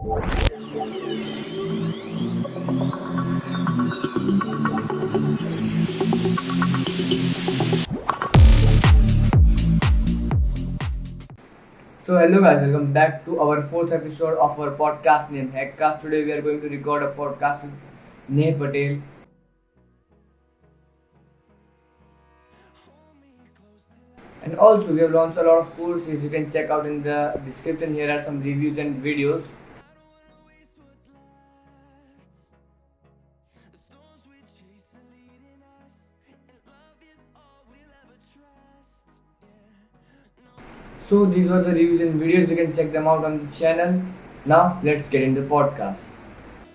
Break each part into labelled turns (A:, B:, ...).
A: So hello guys, welcome back to our fourth episode of our podcast named Hackcast. Today we are going to record a podcast with Neha Patel. And also we have launched a lot of courses you can check out in the description. Here are some reviews and videos. So these were the reviews and videos. You can check them out on the channel. Now let's get into the podcast.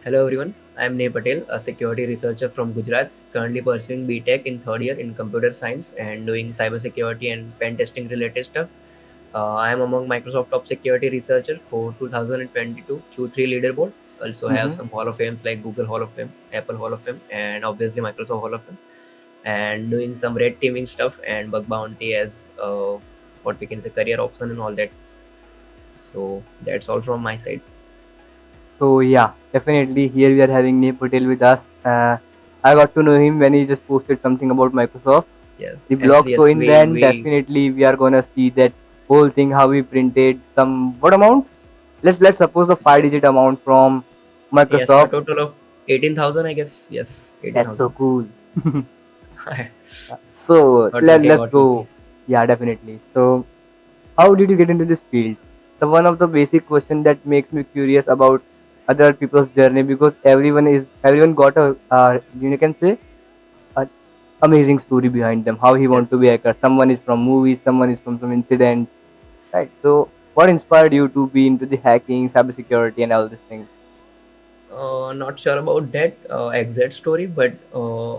B: Hello everyone, I am Neha Patel, a security researcher from Gujarat, currently pursuing BTech in third year in computer science and doing cybersecurity and pen testing related stuff. I am among Microsoft top security researcher for 2022 Q3 leaderboard. Also have some Hall of Fames like Google Hall of Fame, Apple Hall of Fame, and obviously Microsoft Hall of Fame. And doing some red teaming stuff and bug bounty as what we can say career option and all that. So that's all from my side.
C: So yeah, definitely here we are having Neha Patel with us. I got to know him when he just posted something about Microsoft,
B: Yes,
C: the blog.
B: actually,
C: So
B: yes,
C: in then definitely we are gonna see that whole thing how we printed some what amount? Let's suppose the 5 digit amount from
B: yes, a
C: Microsoft.
B: total of 18,000, I guess. Yes,
C: That's so
B: 18,000.
C: cool. So
B: Not
C: let,
B: 20,
C: let's
B: got
C: go.
B: 20.
C: Yeah, definitely. So how did you get into this field? The one of the basic question that makes me curious about other people's journey, because everyone got a you can say a amazing story behind them. How he want
B: Yes.
C: to be a hacker. Someone is from movies, someone is from some incident, right? So what inspired you to be into the hacking, cybersecurity, and all these things?
B: Not sure about that exact story, but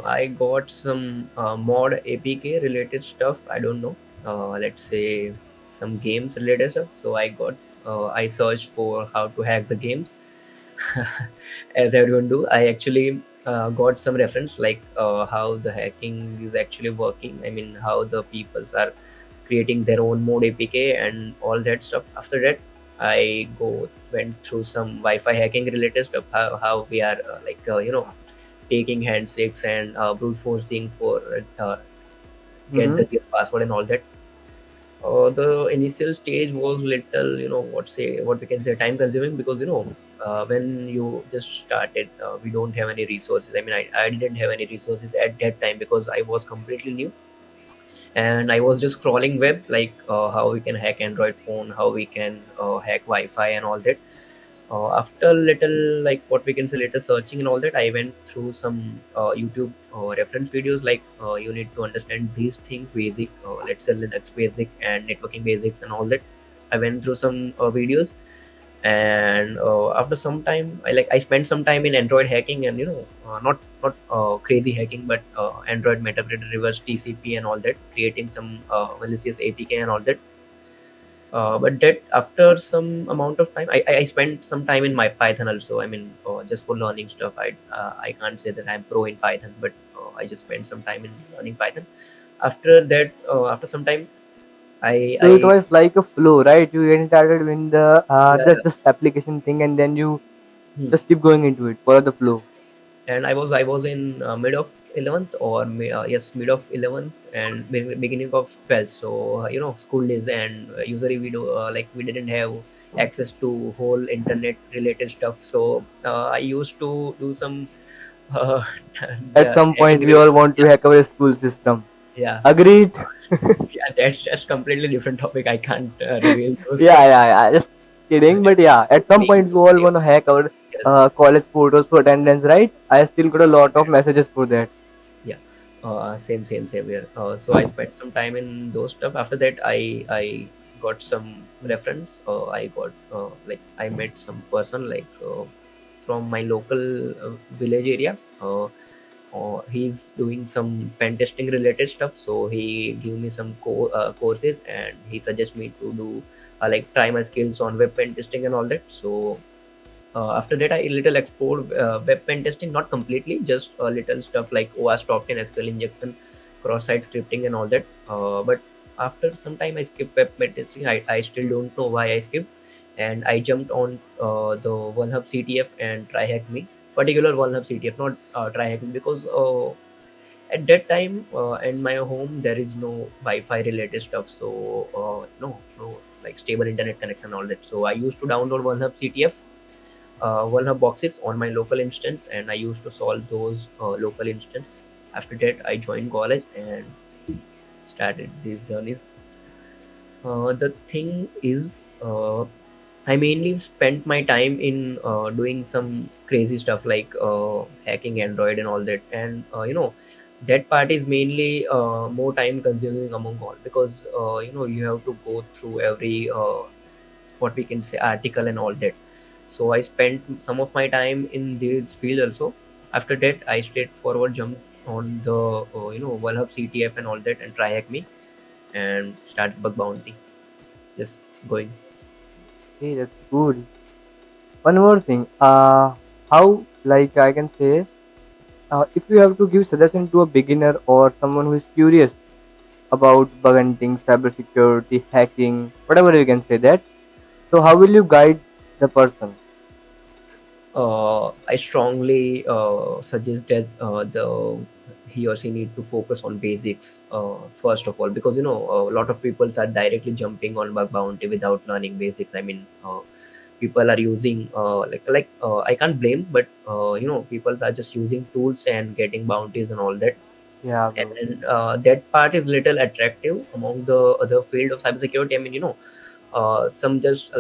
B: I got some mod APK related stuff. I don't know. Let's say some games related stuff. So I searched for how to hack the games, as everyone do. I actually got some reference like how the hacking is actually working. I mean, how the peoples are creating their own mode APK and all that stuff. After that, I went through some Wi-Fi hacking related stuff. How we are taking handshakes and brute forcing for get
C: Mm-hmm.
B: the password and all that. The initial stage was little, what we can say, time consuming because when you just started, we don't have any resources. I mean, I didn't have any resources at that time because I was completely new and I was just scrolling web like how we can hack Android phone, how we can hack Wi-Fi and all that. After little like what we can say later searching and all that, I went through some YouTube reference videos like you need to understand these things basic, let's say Linux basic and networking basics and all that. I went through some videos and after some time I spent some time in Android hacking and not crazy hacking but Android metadata reverse TCP and all that, creating some malicious APK and all that. But that after some amount of time, I spent some time in my Python also. I mean, just for learning stuff. I can't say that I'm pro in Python, but I just spent some time in learning Python. After that, after some time,
C: So it
B: I
C: was like a flow, right? You get started with the
B: yeah,
C: this application thing, and then you
B: hmm,
C: just keep going into it. Follow the flow.
B: yes. And I was in mid of 11th or yes, mid of 11th and beginning of 12th. So school days and usually we didn't have access to whole internet related stuff. So I used to do some uh,
C: At some
B: hacking
C: point, we all want to
B: yeah,
C: hack our school system.
B: yeah,
C: Agreed.
B: yeah, that's just completely different topic. I can't reveal those
C: Yeah,
B: stuff.
C: yeah, yeah. Just kidding. But yeah, at some
B: Being
C: point, we all
B: safe,
C: want to hack our
B: yes.
C: college photos for attendance, right? I still got a lot of messages for that.
B: Yeah, same here. So I spent some time in those stuff. After that, I got some reference. I got I met some person from my local village area. He's doing some pen testing related stuff, so he gave me some courses and he suggests me to do try my skills on web pen testing and all that. So after that, I little explored web pen testing, not completely, just a little stuff like OWASP top 10 SQL injection, cross-site scripting, and all that. But after some time, I skipped web pen testing. I still don't know why I skipped. and I jumped on the OneHub CTF and TryHackMe, particular OneHub CTF, not TryHackMe, because at that time in my home there is no Wi-Fi related stuff, so no like stable internet connection and all that. So I used to download OneHub CTF, OneHub boxes on my local instance, and I used to solve those local instance. After that, I joined college and started this journey. The thing is, I mainly spent my time in doing some crazy stuff like hacking Android and all that, and that part is mainly more time consuming among all, because you have to go through every what we can say article and all that. So I spent some of my time in this field also. After that, I straightforward jumped on the OneHub CTF and all that, and try hack me and start bug bounty. Just going.
C: Hey, that's cool. One more thing. How, like I can say, if you have to give suggestion to a beginner or someone who is curious about bug hunting, cybersecurity, hacking, whatever you can say that. So how will you guide the person?
B: I strongly suggest that the he or she need to focus on basics first of all, because a lot of people are directly jumping on bug bounty without learning basics. I mean, people are using I can't blame, but people are just using tools and getting bounties and all that,
C: Yeah, bro.
B: and that part is little attractive among the other field of cybersecurity. I mean, some just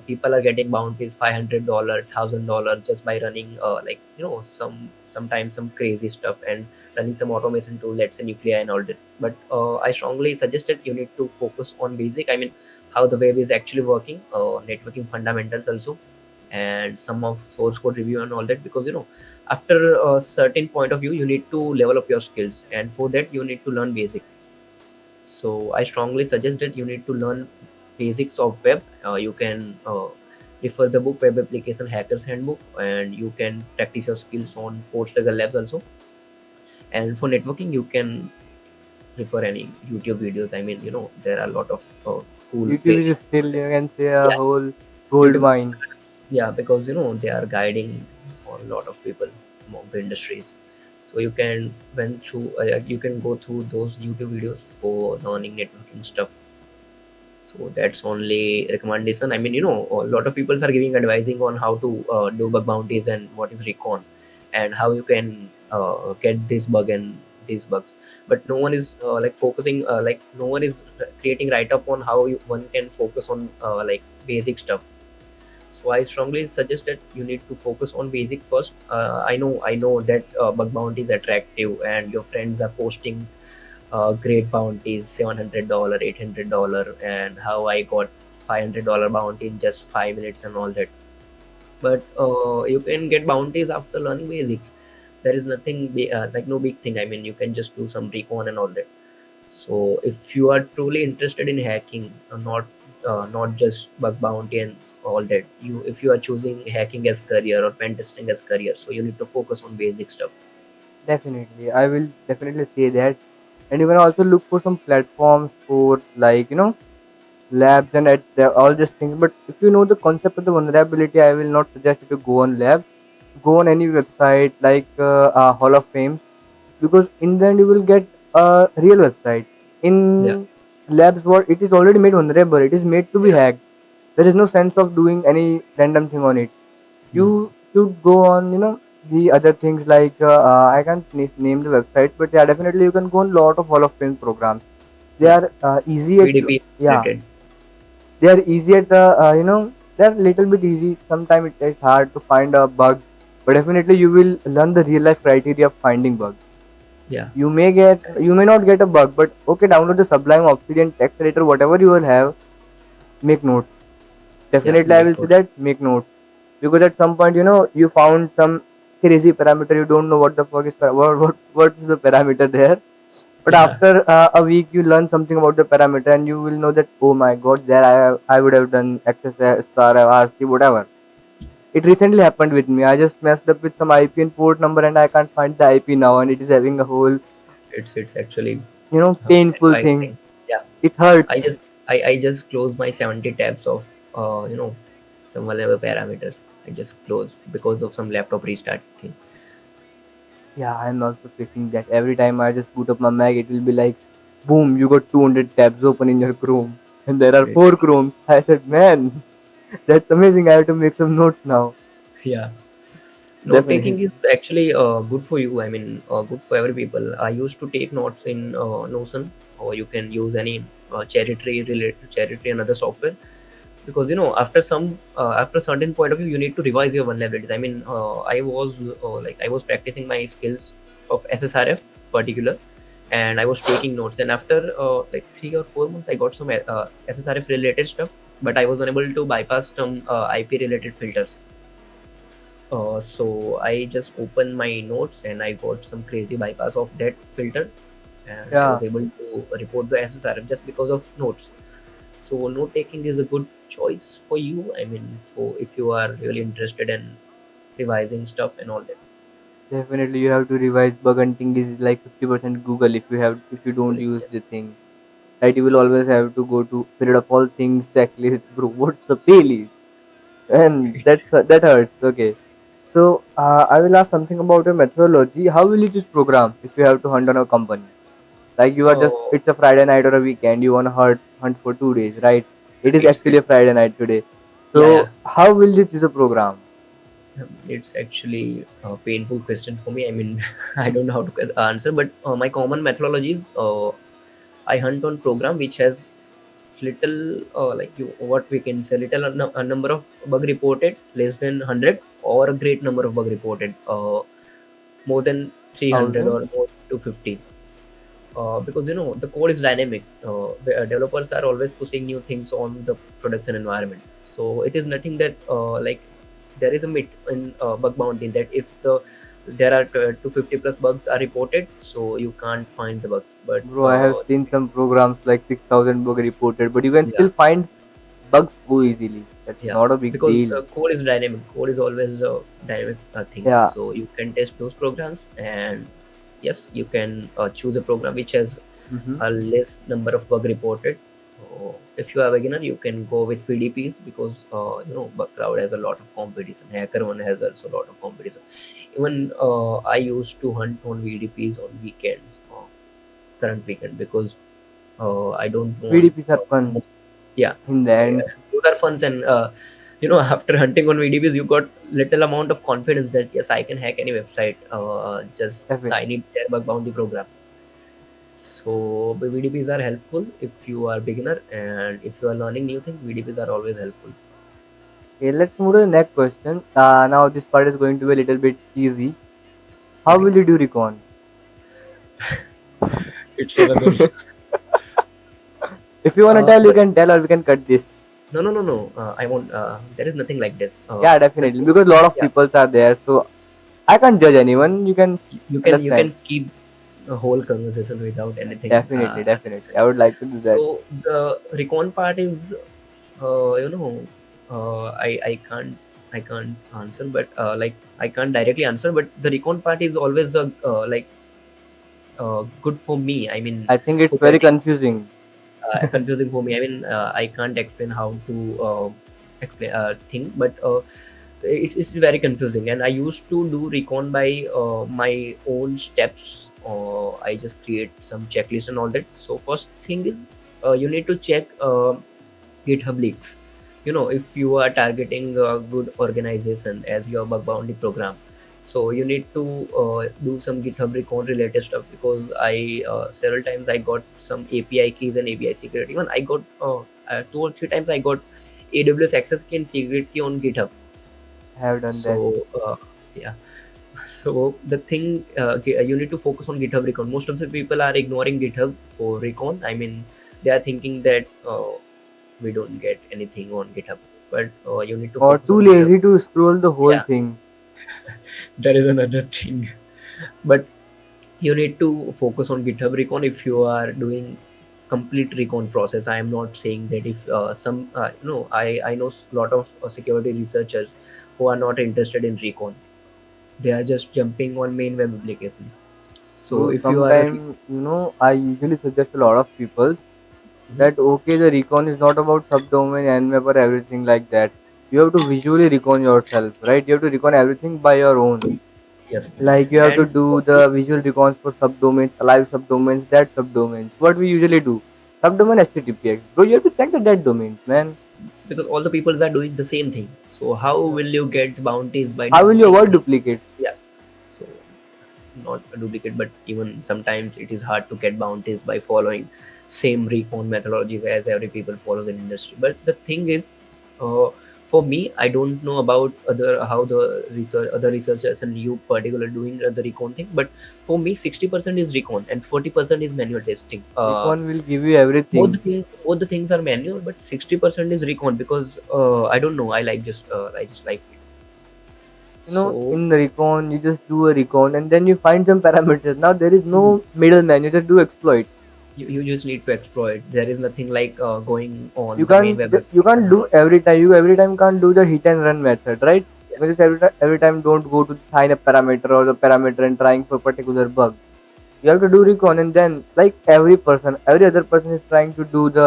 B: people are getting bounties $500, $1,000 just by running sometimes some crazy stuff and running some automation tool, let's say nuclei and all that. But I strongly suggested you need to focus on basic. I mean, how the web is actually working, networking fundamentals also, and some of source code review and all that, because after a certain point of view you need to level up your skills, and for that you need to learn basic. So I strongly suggest that you need to learn basics of web. You can refer the book Web Application Hackers Handbook, and you can practice your skills on Postgres Labs also. And for networking, you can refer any YouTube videos. I mean, there are a lot of cool
C: YouTube
B: playlists.
C: is still, you can say, a
B: Yeah,
C: whole gold
B: YouTube.
C: mine.
B: Yeah, because they are guiding a lot of people among the industries. So you can went through you can go through those YouTube videos for learning networking stuff. So that's only recommendation. I mean, a lot of people are giving advising on how to do bug bounties and what is recon, and how you can get this bug and these bugs. But no one is focusing, no one is creating write up on how one can focus on basic stuff. So I strongly suggest that you need to focus on basic first. I know that bug bounty is attractive, and your friends are posting great bounties, $700, $800, and how I got $500 bounty in just 5 minutes and all that. But you can get bounties after learning basics. There is nothing no big thing. I mean, you can just do some recon and all that. So if you are truly interested in hacking, not just bug bounty and all that, if you are choosing hacking as career or pen testing as career, so you need to focus on basic stuff.
C: Definitely. I will definitely say that. And you can also look for some platforms for, like, labs and all these things. But if you know the concept of the vulnerability, I will not suggest you to go on lab. Go on any website like Hall of Fame, because in the end you will get a real website.
B: Yeah,
C: In labs, what it is already made vulnerable. It is made to be
B: yeah.
C: hacked. There is no sense of doing any random thing on it.
B: Hmm.
C: You should go on, the other things like I can't name the websites, but yeah, definitely you can go on lot of Hall of Fame programs. They
B: Hmm.
C: are easy at,
B: PDP
C: yeah,
B: related.
C: they are easy at the they're little bit easy. Sometimes it's hard to find a bug, but definitely you will learn the real life criteria of finding bugs.
B: Yeah,
C: You may not get a bug, but okay, download the Sublime, Obsidian, text editor, whatever you will have. Make notes.
B: yeah.
C: Definitely, I
B: Make
C: will say
B: notes.
C: that make notes, because at some point, you found some crazy parameter. You don't know what the fuck is what is the parameter there. But
B: Yeah,
C: after a week, you learn something about the parameter, and you will know that, oh my god, there I would have done XS star RC whatever. It recently happened with me. I just messed up with some IP and port number, and I can't find the IP now, and it is having a whole
B: it's actually
C: painful thing.
B: satisfying thing. Yeah,
C: It
B: I
C: hurts.
B: just I just close my 70 tabs of some whatever parameters. I just close because of some laptop restart thing.
C: Yeah, I'm also facing that. Every time I just boot up my Mac, it will be like, boom, you got 200 tabs open in your Chrome. And there are
B: It,
C: four Chromes. I said, man, that's amazing. I have to make some notes now.
B: yeah. Note taking
C: Definitely.
B: is actually good for you. I mean, good for every people. I used to take notes in Notion, or you can use any cherry tree and other software, because after a certain point of view you need to revise your vulnerabilities. I mean, I was practicing my skills of SSRF particular, and I was taking notes, and after like 3 or 4 months I got some SSRF related stuff, but I was unable to bypass some IP related filters. So I just opened my notes and I got some crazy bypass of that filter, and I
C: Yeah,
B: was able to report the SSRF just because of notes. So note taking is a good choice for you. I mean, for if you are really interested in revising stuff and all that.
C: definitely. You have to revise. Bug hunting is like 50% Google if you don't
B: Google it,
C: use the
B: yes.
C: thing. Right, you will always have to go to period of all things checklist. Bro, what's the playlist? And that hurts. Okay. So I will ask something about your methodology. How will you choose program if you have to hunt on a company? Like you are just
B: Oh,
C: it's a Friday night or a weekend. You wanna hunt for 2 days, right? It is actually
B: it's
C: a Friday night today.
B: yeah, yeah.
C: So how will you choose a program?
B: It's actually a painful question for me. I mean, I don't know how to answer, but my common methodology is I hunt on program which has little like you what we can say little a number of bug reported less than 100, or a great number of bug reported more than 300
C: Thousand?
B: or more to 50. Because the code is dynamic. Developers are always pushing new things on the production environment, so it is nothing that like there is a myth in bug bounty that if there are 250 plus bugs are reported, so you can't find the bugs. But
C: Bro, I have seen some programs like 6,000 bug reported, but you can
B: yeah,
C: still find bugs so easily. That's
B: yeah,
C: not a big
B: because
C: deal.
B: code is dynamic. Code is always a dynamic thing,
C: Yeah.
B: so you can test those programs, and yes, you can choose a program which has
C: Mm-hmm.
B: a less number of bug reported. If you are a beginner, you can go with VDPs, because bug crowd has a lot of competition. Hacker one has also a lot of competition. Even I used to hunt on VDPs on weekends, current weekend, because I don't want.
C: PDPs are fun
B: Yeah,
C: in the
B: I,
C: end.
B: those are funs, and after hunting on VDPs, you got little amount of confidence that yes, I can hack any website. Just I
C: Definitely.
B: need their bug bounty program. So VDPs are helpful if you are beginner, and if you are learning new things, VDPs are always helpful.
C: Okay, let's move to the next question. Now this part is going to be a little bit easy. How
B: Okay,
C: will you do recon?
B: it's another.
C: If you wanna tell, you
B: But
C: can tell, or we can cut this.
B: no, no, no, no. I won't. There is nothing like that.
C: Yeah,
B: The
C: definitely,
B: thing,
C: because a lot of
B: yeah,
C: people are there, so I can't judge anyone. You can
B: you
C: understand.
B: can keep a whole conversation without anything.
C: Definitely, definitely. I would like to do that.
B: So the recon part is, uh, you know, I can't answer, but like I can't directly answer, but the recon part is always good for me. I mean,
C: I think it's
B: for
C: very
B: getting
C: confusing.
B: confusing for me. I mean, I can't explain how to explain thing, but it's very confusing. And I used to do recon by my own steps. I just create some checklist and all that. So first thing is you need to check GitHub leaks. If you are targeting a good organization as your bug bounty program, so you need to do some GitHub recon related stuff, because I several times I got some API keys and API secret. Even I got 2 or 3 times I got AWS access key and secret key on GitHub.
C: I have done that.
B: So yeah, so the thing you need to focus on GitHub recon. Most of the people are ignoring GitHub for recon. I mean, they are thinking that we don't get anything on GitHub, but you need to
C: Or
B: focus
C: too
B: on GitHub.
C: lazy to scroll the whole
B: Yeah,
C: thing.
B: that is another thing. But you need to focus on GitHub recon if you are doing complete recon process. I am not saying that if some I know a lot of security researchers who are not interested in recon. They are just jumping on main web application. So
C: Bro,
B: if you are a
C: sometime, I usually suggest a lot of people
B: Mhm.
C: that okay, the recon is not about subdomain, nmap or everything like that. you have to visually recon yourself, right? You have to recon everything by your own.
B: Yes.
C: Like you have to
B: And for
C: do
B: me,
C: the visual recons for subdomains, alive subdomains, dead subdomains. What we usually do, subdomain HTTPX, bro. You have to check the dead domains, man.
B: because all the people are doing the same thing, so how
A: Yeah.
B: will you get bounties by
C: How
B: doing
C: will
B: the
C: you
B: same
C: avoid
B: thing?
C: duplicate?
B: Yeah. So not a duplicate, but even sometimes it is hard to get bounties by following same recon methodologies as every people follows in industry. But the thing is, uh, for me, I don't know about other how the research other researchers and you particular doing the recon thing. But for me, 60% is recon and 40% is manual testing.
C: Recon will give you
B: Both
C: everything.
B: both the things are manual, but 60% is recon because I don't know, I just like it.
C: You know,
B: So
C: in the recon, you just do a recon and then you find some parameters. Now there is no middleman. You just do exploit.
B: you just need to exploit. There is nothing like going on
C: You
B: the main
C: can't
B: web
C: you
B: application
C: can't
B: and
C: do
B: all.
C: every time. You every time can't do the hit and run method, right?
B: Yeah.
C: Because every time don't go to find a parameter or the parameter and trying for particular bug. You have to do recon and then like every other person is trying to do the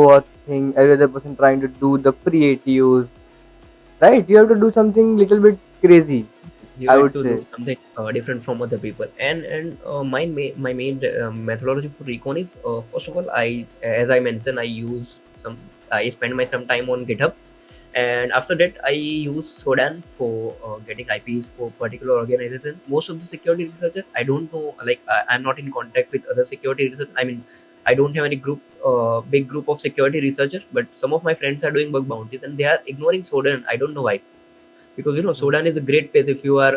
C: OAuth thing. Every other person trying to do the pre-ATOs, right? You have to do something little bit crazy,
B: You
C: I
B: need
C: would
B: to do
C: say.
B: something different from other people. And my main methodology for recon is, first of all, I as I mentioned, I spend my some time on GitHub, and after that I use Sodan for getting IPs for particular organization. Most of the security researchers, I don't know, like I'm not in contact with other security research. I mean, I don't have any big group of security researchers, but some of my friends are doing bug bounties and they are ignoring Sodan. I don't know why, because
C: Mhm.
B: Sodan is a great place if you are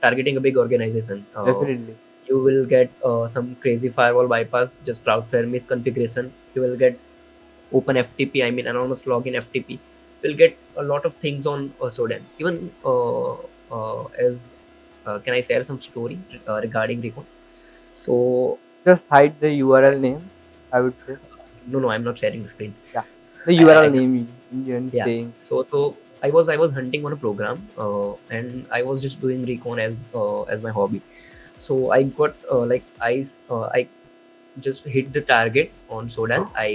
B: targeting a big organization.
C: Definitely.
B: You will get some crazy firewall bypass, just Cloudflare misconfiguration. You will get open FTP, I mean anonymous login FTP. Will get a lot of things on Sodan. Even as can I share some story regarding Recon? So
C: Just hide the URL name, I would say.
B: no, I'm not sharing the screen.
C: Yeah. The
B: I
C: URL
B: can.
C: name you're
B: Yeah.
C: saying.
B: So I was hunting on a program, and I was just doing Recon as my hobby. So I got I just hit the target on Sodan. I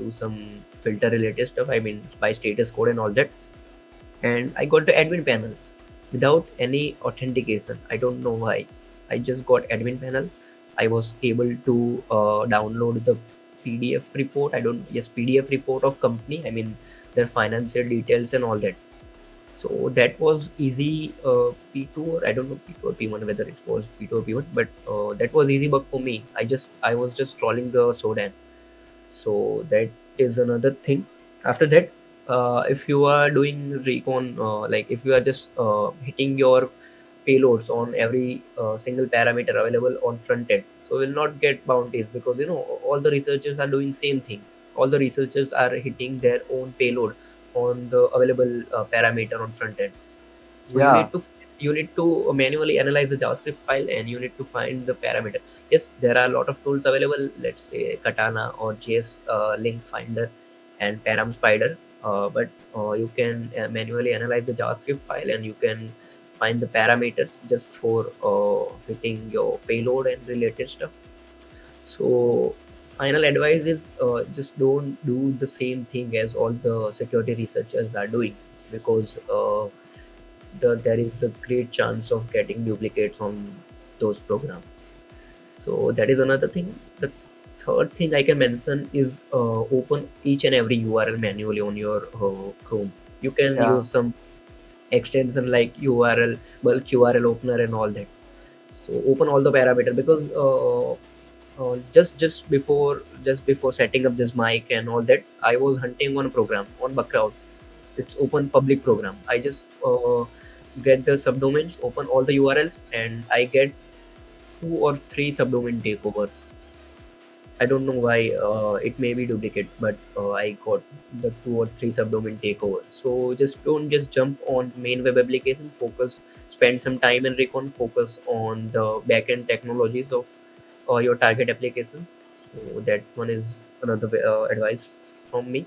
B: do some filter related stuff, I mean by status code and all that, and I got the admin panel without any authentication. I don't know why. I just got admin panel. I was able to download the PDF report. I don't Yes, PDF report of company, I mean their financial details and all that. So that was easy. P2, or I don't know, P2 or P1, whether it was P2 or P1, but that was easy bug for me. I was just scrolling the Sodan. So that is another thing. After that, if you are doing recon, like if you are just hitting your payloads on every single parameter available on front end, so will not get bounties, because all the researchers are doing same thing. All the researchers are hitting their own payload on the available parameter on front end. So
C: Yeah.
B: you need to manually analyze the JavaScript file, and you need to find the parameter. Yes, there are a lot of tools available, let's say Katana or JS link finder and param spider, but you can manually analyze the JavaScript file, and you can find the parameters just for hitting your payload and related stuff. So final advice is, just don't do the same thing as all the security researchers are doing, because there is a great chance of getting duplicates on those programs. So that is another thing. The third thing I can mention is, open each and every URL manually on your Chrome. You can
C: Yeah.
B: use some extension like URL, bulk URL opener and all that. So open all the parameter, because just before setting up this mic and all that, I was hunting on a program on Backrowd. It's open public program. I just get the subdomains, open all the URLs, and I get two or three subdomain takeover. I don't know why, it may be duplicate, but I got the two or three subdomain takeover. So just don't just jump on main web application. Focus, spend some time in Recon. Focus on the backend technologies of your target application. So that one is another advice from me.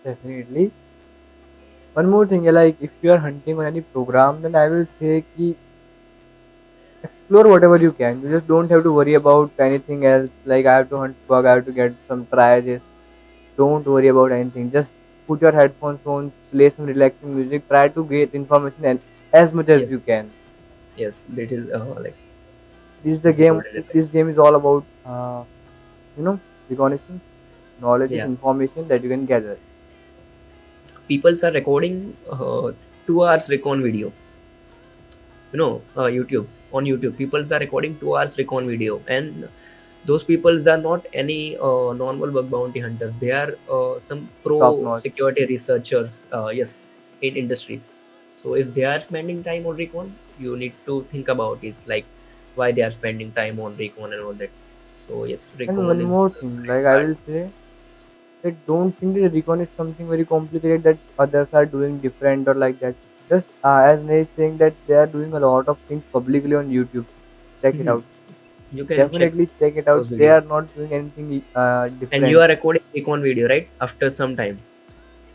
C: Definitely. One more thing, like if you are hunting on any program, then I will say ki explore whatever you can. You just don't have to worry about anything else. Like I have to hunt bug, I have to get some try this. Don't worry about anything. Just put your headphones on, play some relaxing music, try to get information as much as you
B: Yes,
C: can.
B: yes, that is like
C: This is the
B: as you
C: game.
B: told in
C: This
B: advance.
C: game is all about you know reconnaissance, knowledge,
B: Yeah,
C: information that you can gather.
B: people are recording 2 hours recon video. YouTube, on YouTube, people are recording 2 hours recon video, and those people are not any normal bug bounty hunters. They are some
C: Top
B: pro
C: notch.
B: security researchers. Yes, in industry. So if they are spending time on recon, you need to think about it, like why they are spending time on recon and all that. So yes,
C: And
B: recon
C: one
B: is
C: more thing,
B: pretty
C: like I
B: hard.
C: will say, I don't think that recon is something very complicated that others are doing different or like that. Just as Nay is saying that they are doing a lot of things publicly on YouTube. Check it
B: Mhm.
C: out.
B: You can check
C: Definitely check it out.
B: those
C: They
B: videos,
C: are not doing anything
B: and you
C: different.
B: are recording recon video right after some time.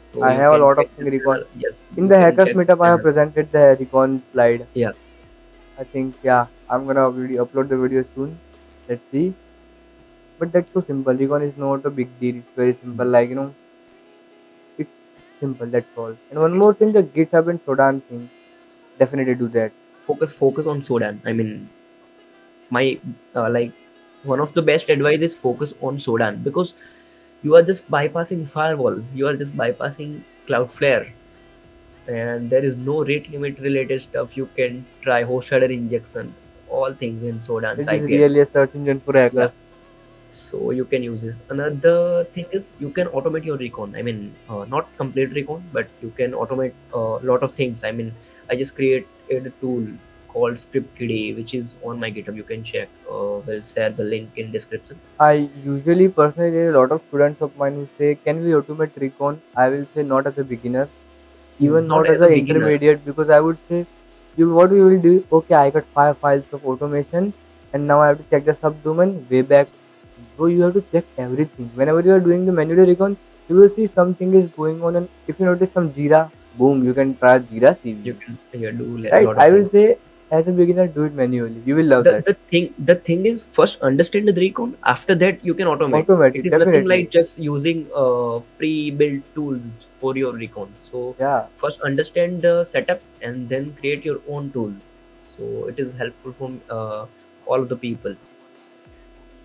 B: So
C: I
B: you
C: have a
B: can
C: lot of
B: check
C: thing
B: this
C: recon.
B: channel. Yes,
C: In
B: you
C: the
B: can
C: hackers
B: check this
C: meetup, I have
B: channel.
C: presented the recon slide.
B: Yeah.
C: I think yeah, I'm gonna upload the video soon. Let's see. But that's so simple. Recon is not a big deal. It's very simple. Like it's simple. That's all. And one more
B: It's
C: thing, the GitHub and Sodan thing. Definitely do that.
B: focus on Sodan. I mean, my like one of the best advice is focus on Sodan, because you are just bypassing firewall. You are just bypassing Cloudflare, and there is no rate limit related stuff. You can try host header injection, all things in Sodan's
C: It is
B: IP address.
C: really a search engine for
B: Yeah.
C: hackers.
B: So you can use this. Another thing is you can automate your recon. I mean, not complete recon, but you can automate a lot of things. I mean, I just created a tool called ScriptKitty, which is on my GitHub. You can check. We'll share the link in description.
C: I usually personally there are a lot of students of mine who say, "Can we automate recon?" I will say not as a beginner, even
B: Not
C: not as
B: as a
C: an
B: beginner.
C: intermediate, because I would say you what you will do. Okay, I got 5 files of automation, and now I have to check the subdomain way back. So you have to check everything. Whenever you are doing the manual recon, you will see something is going on, and if you notice some Jira, boom, you can try Jira
B: You
C: CV.
B: can do a
C: Right?
B: lot of
C: I will
B: things.
C: say as a beginner, do it manually. You will love that.
B: The thing is, first understand the recon. After that, you can automate.
C: Automate
B: It
C: it
B: is nothing
C: definitely.
B: like just using pre-built tools for your recon. So
C: Yeah,
B: first understand the setup and then create your own tool. So it is helpful for all of the people.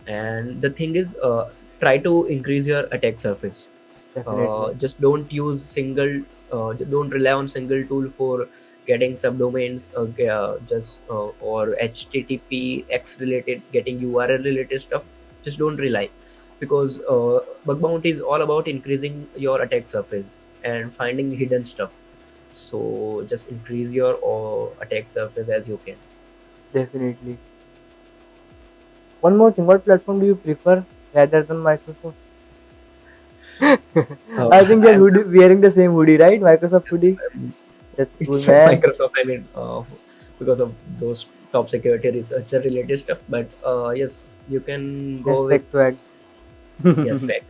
B: And the thing is, try to increase your attack surface.
C: definitely.
B: Just don't use single, don't rely on single tool for getting subdomains, just or httpx related, getting url related stuff. Just don't rely, because bug bounty is all about increasing your attack surface and finding hidden stuff. So just increase your attack surface as you can.
C: Definitely. One more thing, what platform do you prefer rather than Microsoft? I think you're
B: I'm
C: hoodie, wearing the same hoodie, right? Microsoft hoodie. That's cool,
B: from
C: man.
B: Microsoft. I mean, because of those top security researcher related stuff. But yes, you can go with
C: Hashtag swag.
B: yes, Flex.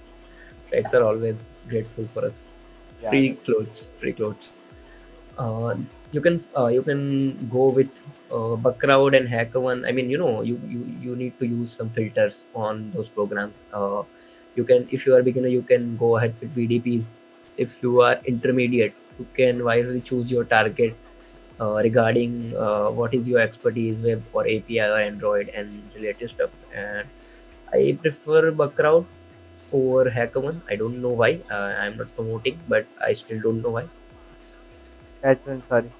B: Flex are always grateful for us.
C: Yeah,
B: Free clothes. Uh, you can go with Buckcrowd and HackerOne. I mean, you need to use some filters on those programs. You can, if you are beginner, you can go ahead with VDPs. If you are intermediate, you can wisely choose your target regarding what is your expertise, web or API or Android and related stuff. And I prefer Buckcrowd over HackerOne. I don't know why. I'm not promoting, but I still don't know why.
C: H1, sorry.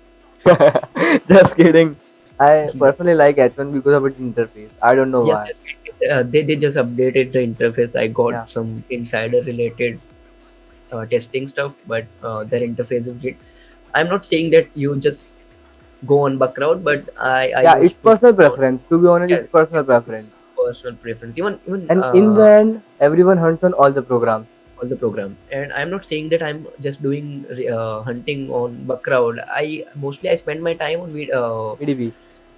C: Just kidding. I personally like H1 because of its interface. I don't know
B: Yes,
C: why.
B: yes. They just updated the interface. I
C: Yeah,
B: got some insider related testing stuff, but their interface is great. I'm not saying that you just go on Buckroute, but I
C: yeah, it's
B: used to
C: personal
B: go on.
C: preference. To be honest,
B: Yeah,
C: it's personal
B: it's
C: preference.
B: personal preference. Even
C: And in the end, everyone hunts on all the programs.
B: all the program. And I'm not saying that I'm just doing hunting on Buckroute. I spend my time on
C: EDB.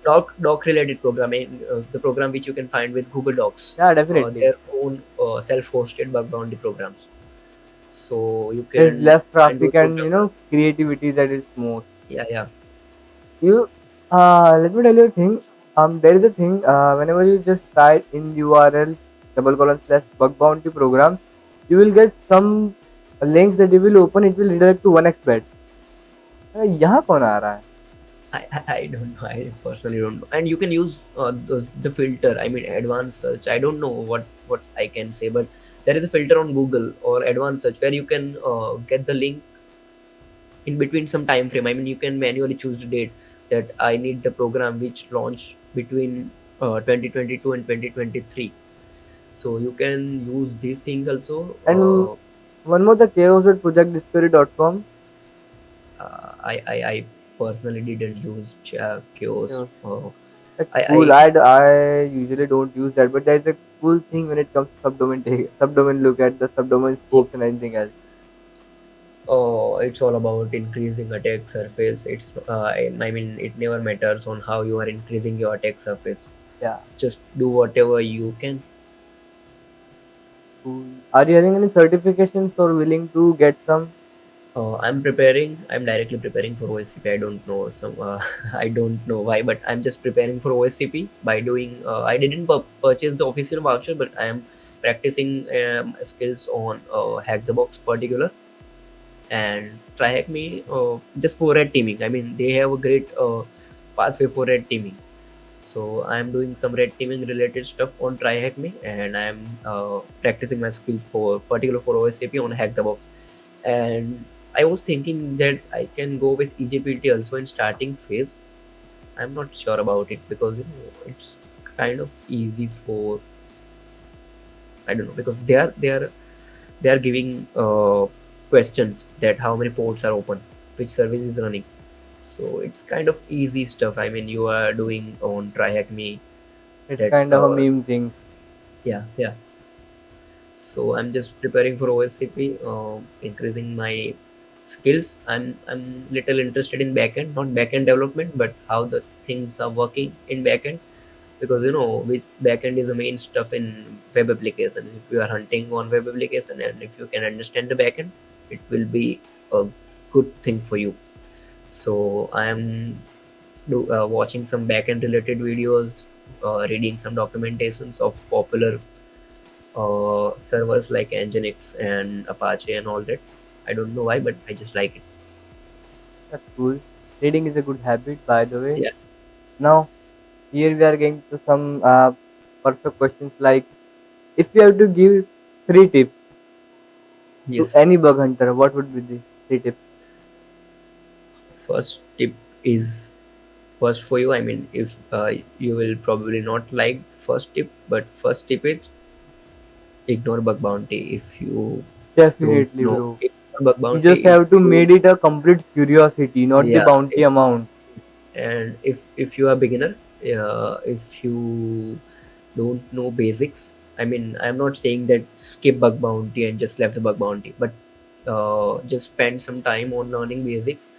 B: doc related programming, the program which you can find with Google Docs,
C: Yeah, definitely.
B: their own self-hosted bug bounty programs. So you
C: There's
B: can
C: less
B: find
C: traffic
B: those
C: and
B: programs.
C: creativity that is most.
B: Yeah, yeah.
C: You let me tell you a thing. There is a thing. Whenever you just type in URL double colon slash bug bounty program, you will get some. links that you will open, it will redirect to 1xbet. यहाँ कौन आ रहा है?
B: I don't know. I personally don't know. And you can use the filter. I mean, advanced search. I don't know what I can say, but there is a filter on Google or advanced search where you can get the link in between some time frame. I mean, you can manually choose the date that I need the program which launched between 2022 and 2023. So you can use these things also.
C: And one more, the chaos at projectdiscovery.com.
B: I personally didn't use Chaos.
C: Chaos. That's
B: I
C: cool. I usually don't use that, but there's a cool thing when it comes to subdomain. Subdomain, look at the subdomain scopes and anything else.
B: It's all about increasing attack surface. It's I mean, it never matters on how you are increasing your attack surface.
C: Yeah.
B: Just do whatever you can.
C: Cool. Are you having any certifications or willing to get some?
B: I'm preparing. I'm directly preparing for OSCP. I don't know some. I don't know why, but I'm just preparing for OSCP by doing. I didn't purchase the official voucher, but I am practicing skills on Hack the Box particular and TryHackMe just for red teaming. I mean, they have a great pathway for red teaming. So I'm doing some red teaming related stuff on TryHackMe, and I'm practicing my skills for particular for OSCP on Hack the Box. And I was thinking that I can go with EJPT also in starting phase. I'm not sure about it because it's kind of easy for, I don't know, because they are giving questions that how many ports are open, which service is running. So it's kind of easy stuff. I mean, you are doing on TryHackMe.
C: It's
B: That
C: kind of a meme thing.
B: yeah. So I'm just preparing for OSCP, increasing my skills. I'm little interested in backend, not backend development, but how the things are working in backend. Because with backend is the main stuff in web applications. If you are hunting on web application and if you can understand the backend, it will be a good thing for you. So I am watching some backend related videos, reading some documentations of popular servers like Nginx and Apache and all that. I don't know why, but I just like it.
C: That's cool. Reading is a good habit, by the way.
B: Yeah.
C: Now, here we are getting to some perfect questions like, if you have to give 3 tips
B: Yes.
C: to any bug hunter, what would be the 3 tips?
B: First tip is first for you. I mean, if you will probably not like first tip, but first tip is ignore bug bounty. If you
C: Definitely,
B: don't know,
C: bro.
B: ignore bug
C: You
B: bounty.
C: just have to made it a complete curiosity, not the
B: Yeah.
C: bounty amount.
B: And if you are beginner, if you don't know basics, I mean, I'm not saying that skip bug bounty and just left the bug bounty, but just spend some time on learning basics.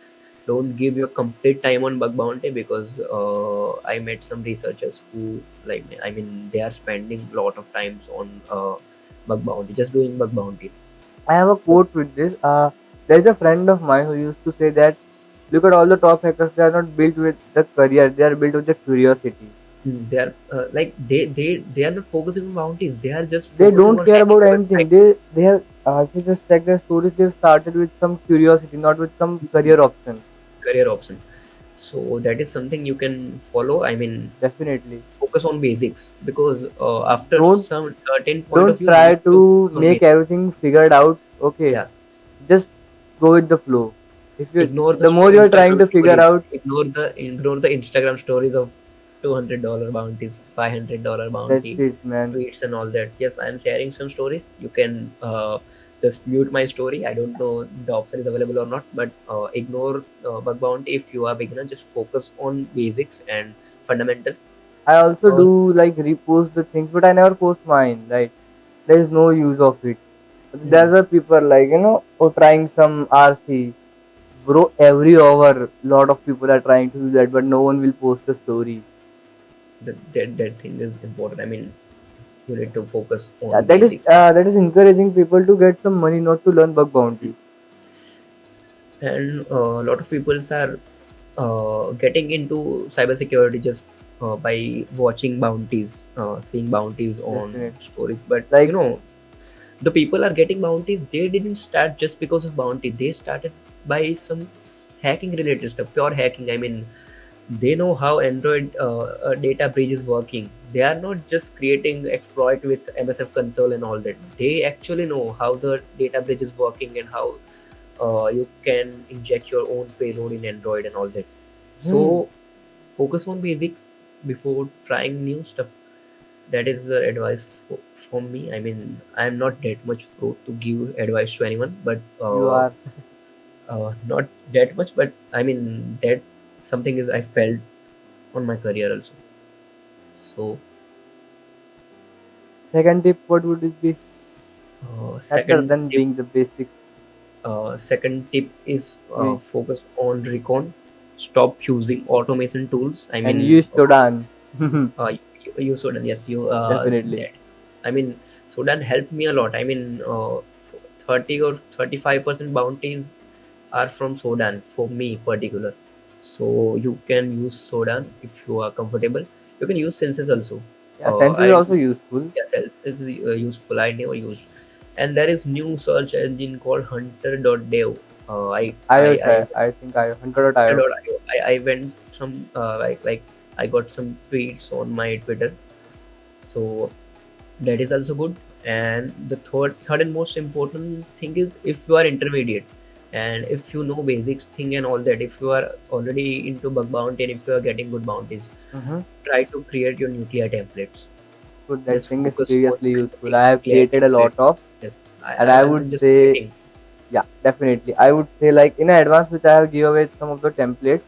B: Don't give your complete time on bug bounty because I met some researchers who, like, I mean, they are spending a lot of times on bug bounty, just doing bug bounty.
C: I have a quote with this. There's a friend of mine who used to say that, look at all the top hackers, they are not built with the career, they are built with the curiosity.
B: They are like they are not focusing on bounties. They are just
C: They
B: focusing
C: don't
B: on
C: care about
B: hacking
C: anything.
B: websites.
C: They have if you just check their stories, they've started with some curiosity, not with some career option.
B: Career option. So that is something you can follow. I mean,
C: Definitely.
B: focus on basics because after
C: Don't
B: some certain point
C: don't
B: of view, you
C: try
B: need
C: to
B: focus on
C: make
B: basics.
C: everything figured out. Okay.
B: Yeah,
C: Just go with the flow. If you
B: ignore
C: the more you're trying
B: Instagram
C: to figure
B: stories.
C: out,
B: Ignore the Instagram stories of $200 bounties, $500
C: that's
B: bounty,
C: it, man.
B: tweets and all that. Yes, I'm sharing some stories. You can just mute my story. I don't know the option is available or not, but ignore bug bounty if you are beginner. Just focus on basics and fundamentals.
C: I also
B: Uh,
C: do like repost the things, but I never post mine. Right? There is no use of it. There's a people like trying some RC. Bro, every hour, lot of people are trying to do that, but no one will post the story.
B: that thing is important. I mean, you need to focus
C: Yeah,
B: on basics.
C: that is encouraging people to get some money, not to learn bug bounty.
B: And a lot of people are getting into cybersecurity just by watching bounties, seeing bounties on
C: Definitely.
B: stories. But
C: Like
B: The people are getting bounties, they didn't start just because of bounty, they started by some hacking related stuff, pure hacking. I mean, they know how Android data bridge is working. They are not just creating exploit with MSF console and all that. They actually know how the data bridge is working and how you can inject your own payload in Android and all that. So
C: Hmm.
B: focus on basics before trying new stuff. That is the advice from me. I mean, I'm not that much pro to give advice to anyone, but
C: You are.
B: not that much. But I mean, that something is I felt on my career also. So
C: Second tip, what would it be? Other
B: second
C: than
B: tip,
C: being the basic.
B: second tip is
C: You,
B: focus on recon. Stop using automation tools. I
C: and
B: mean,
C: use Shodan.
B: you Sudan, yes, you.
C: Definitely.
B: That's. I mean, Sudan helped me a lot. I mean, 30 or 35% bounties are from Sudan for me particular. So you can use Sudan if you are comfortable. You can use Census also.
C: Yeah, Sense is
B: I
C: also useful.
B: Yes, it's useful. I never used. And there is new search engine called Hunter.dev. I
C: I think I 100.io.
B: I went some like I got some tweets on my Twitter, so that is also good. And the third and most important thing is, if you are intermediate and if you know basics thing and all that, if you are already into bug bounty and if you are getting good bounties,
C: Mm-hmm.
B: try to create your nuclear templates.
C: So that
B: Just
C: thing is
B: focus on
C: seriously useful.
B: creating
C: I have
B: nuclear
C: created a lot
B: templates.
C: of,
B: Yes,
C: and I would
B: I'm just
C: say,
B: creating.
C: yeah, definitely. I would say like in advance, which I have give away some of the templates,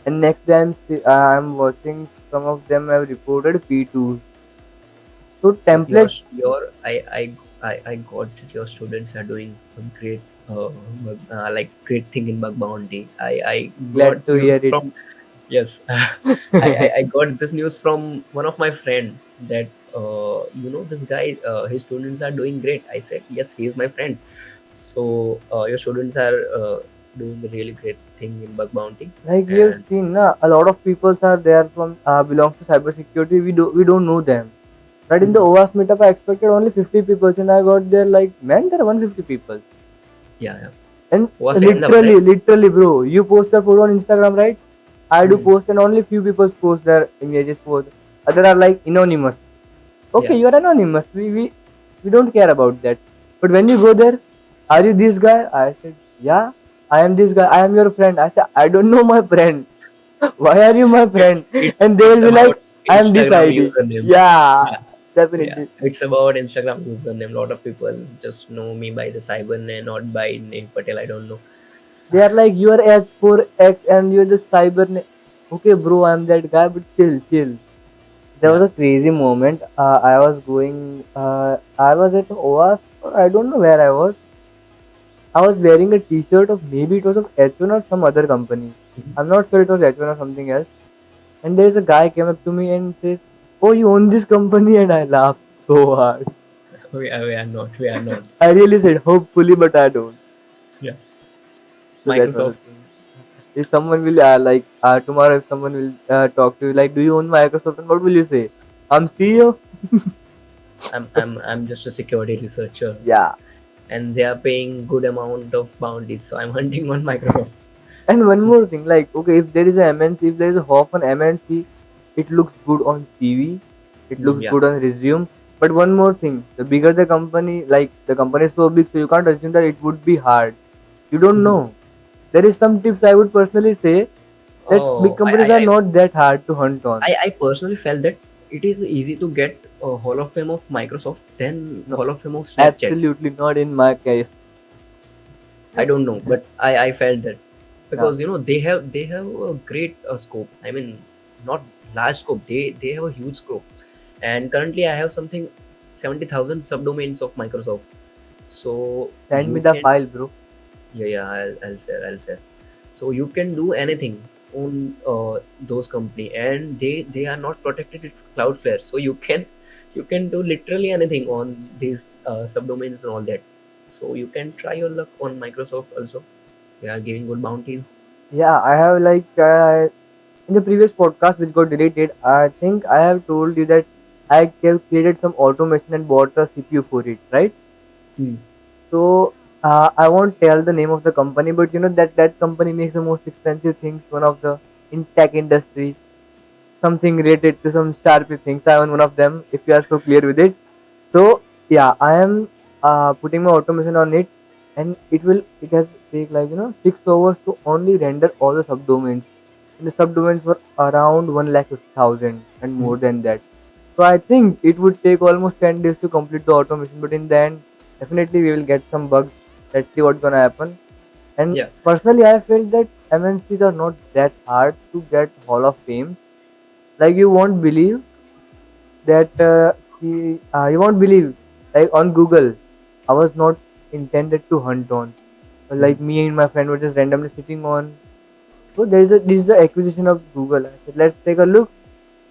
C: and next time I'm watching some of them have reported P2. So
B: But
C: templates,
B: your I got that your students are doing a great like great thing in bug bounty. I
C: glad
B: got
C: to
B: news
C: hear it.
B: from, yes, I got this news from one of my friend that this guy, his students are doing great. I said yes, he is my friend. So your students are doing a really great thing in bug bounty.
C: Like we have
B: And
C: seen, na, a lot of people are there from belongs to cybersecurity. We don't know them. Right in the
B: Mhm.
C: OWASP meetup, I expected only 50 people, and I got there like, man, there are 150 people.
B: Yeah, yeah,
C: And
B: was Ahmedabad, right?
C: literally, bro, you post a photo on Instagram, right? I do
B: Hmm.
C: post, and only few people post their images. Post. Other are like anonymous. Okay,
B: Yeah.
C: you are anonymous. We don't care about that. But when you go there, are you this guy? I said, yeah, I am this guy. I am your friend. I said, I don't know my friend. Why are you my
B: It's
C: friend?
B: it's
C: And they
B: it's
C: will be like,
B: about
C: I am this
B: Instagram
C: ID.
B: username.
C: Yeah,
B: Yeah, yeah.
C: definitely.
B: It's about Instagram username. A lot of people just know me by the Cybernet, not by name Patel. I don't know.
C: They are like, you are H4X and you're just cyber. Okay, bro, I'm that guy, but chill, chill. There was
B: Yeah.
C: a crazy moment. I was going, I was at OAS, or I don't know where I was. I was wearing a t shirt of, maybe it was of H1 or some other company.
B: Mhm.
C: I'm not sure it was H1 or something else. And there is a guy came up to me and says, oh, you own this company? And I laughed so hard.
B: We are not. We are not.
C: I really said, hopefully, but I don't.
B: Yeah.
C: So that was the
B: Microsoft.
C: thing. If someone will tomorrow, if someone will talk to you like, do you own Microsoft? And what will you say? I'm CEO.
B: I'm just a security researcher,
C: Yeah.
B: and they are paying good amount of bounties. So I'm hunting on Microsoft.
C: And one more thing, like, okay, if there is a MNC, if there is a half an MNC, it looks good on CV, it looks
B: Yeah.
C: good on resume. But one more thing, the bigger the company, like the company is so big, so you can't assume that it would be hard. You don't
B: Mhm.
C: know. There is some tips I would personally say that big
B: Oh,
C: companies are not that hard to hunt on.
B: I personally felt that it is easy to get a Hall of Fame of Microsoft than
C: No,
B: Hall of Fame of Snapchat.
C: absolutely not in my case.
B: I don't know, but I felt that
C: Yeah.
B: because they have a great scope. I mean, not large scope. They have a huge scope, and currently I have something 70,000 subdomains of Microsoft. So
C: Send me
B: you
C: the
B: can,
C: file, bro.
B: yeah, I'll share. So you can do anything on those company, and they are not protected with Cloudflare. So you can do literally anything on these subdomains and all that. So you can try your luck on Microsoft also. They are giving good bounties.
C: Yeah, I have in the previous podcast which got deleted, I think I have told you that I have created some automation and bought a CPU for it, right?
B: Hmm.
C: So I won't tell the name of the company, but you know that company makes the most expensive things. One of the in tech industry, something related to some Sharpie things. I am one of them. If you are so clear with it, so yeah, I am putting my automation on it, and it has take like 6 hours to only render all the subdomains. And the subdomains were around 1,50,000 and
B: Hmm.
C: more than that. So I think it would take almost 10 days to complete the automation, but in the end, definitely we will get some bugs. Let's see what's gonna happen. And
B: Yeah.
C: personally, I felt that MNCs are not that hard to get Hall of Fame. Like you won't believe that you won't believe like on Google, I was not intended to hunt on. But
B: Hmm.
C: like me and my friend were just randomly sitting on. So this is the acquisition of Google. I said, let's take a look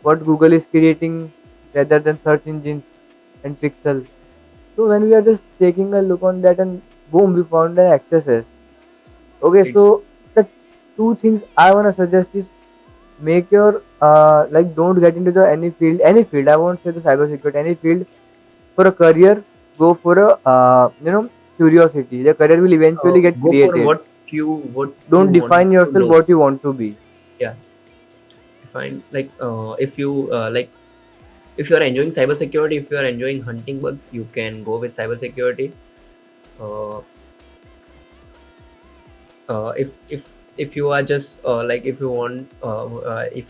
C: what Google is creating rather than search engines and Pixel. So when we are just taking a look on that and boom, we found an accesses. Okay,
B: It's
C: so the two things I wanna suggest is make your like don't get into the any field. I won't say the cybersecurity, any field for a career. Go for a curiosity. The career will eventually get
B: go for
C: created.
B: what you
C: Don't
B: want
C: define
B: to
C: yourself
B: know.
C: what you want to be.
B: Yeah. Define like if you like if you are enjoying cybersecurity, if you are enjoying hunting bugs, you can go with cybersecurity. Uh, if you are just like if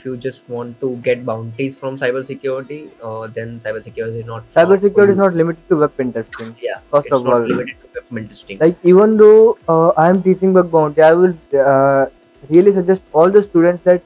B: you just want to get bounties from cybersecurity, then cybersecurity is not for
C: Cybersecurity is
B: you.
C: not limited to weapon testing.
B: Yeah,
C: First
B: it's
C: of
B: not
C: all,
B: limited to weapon testing.
C: like even though I am teaching bug bounty, I will really suggest all the students that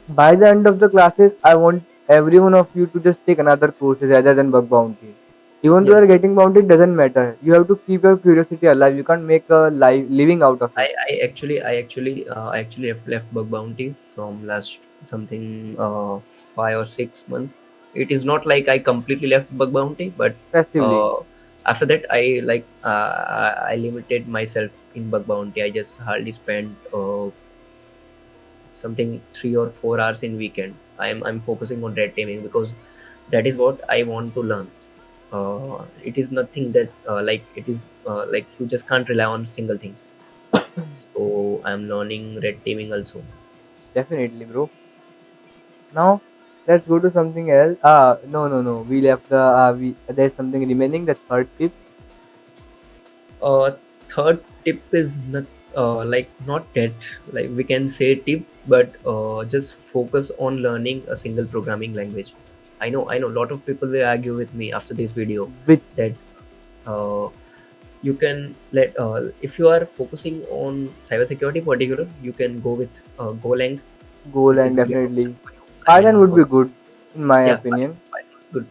C: by the end of the classes, I want every one of you to just take another courses rather than bug bounty. Even though you are
B: Yes,
C: getting bounty, it doesn't matter. You have to keep your curiosity alive. You can't make a living out of it.
B: I actually have left bug bounty from last something 5 or 6 months. It is not like I completely left bug bounty, but
C: Passively.
B: uh, after that I limited myself in bug bounty. I just hardly spent something 3 or 4 hours in weekend. I'm focusing on red teaming because that is what I want to learn. It is nothing that it is like you just can't rely on a single thing. So I'm learning red teaming also.
C: Definitely, bro. Now let's go to something else. No. We left the we there's something remaining. The third tip.
B: uh Third tip is not not that like we can say tip, but just focus on learning a single programming language. I know a lot of people will argue with me after this video
C: Which
B: that uh, you can let if you are focusing on cybersecurity particular, you can go with Golang,
C: goal
B: which
C: and
B: is really awesome
C: definitely
B: for you. I
C: Python
B: mean,
C: would be good in my
B: yeah,
C: opinion.
B: Python is good.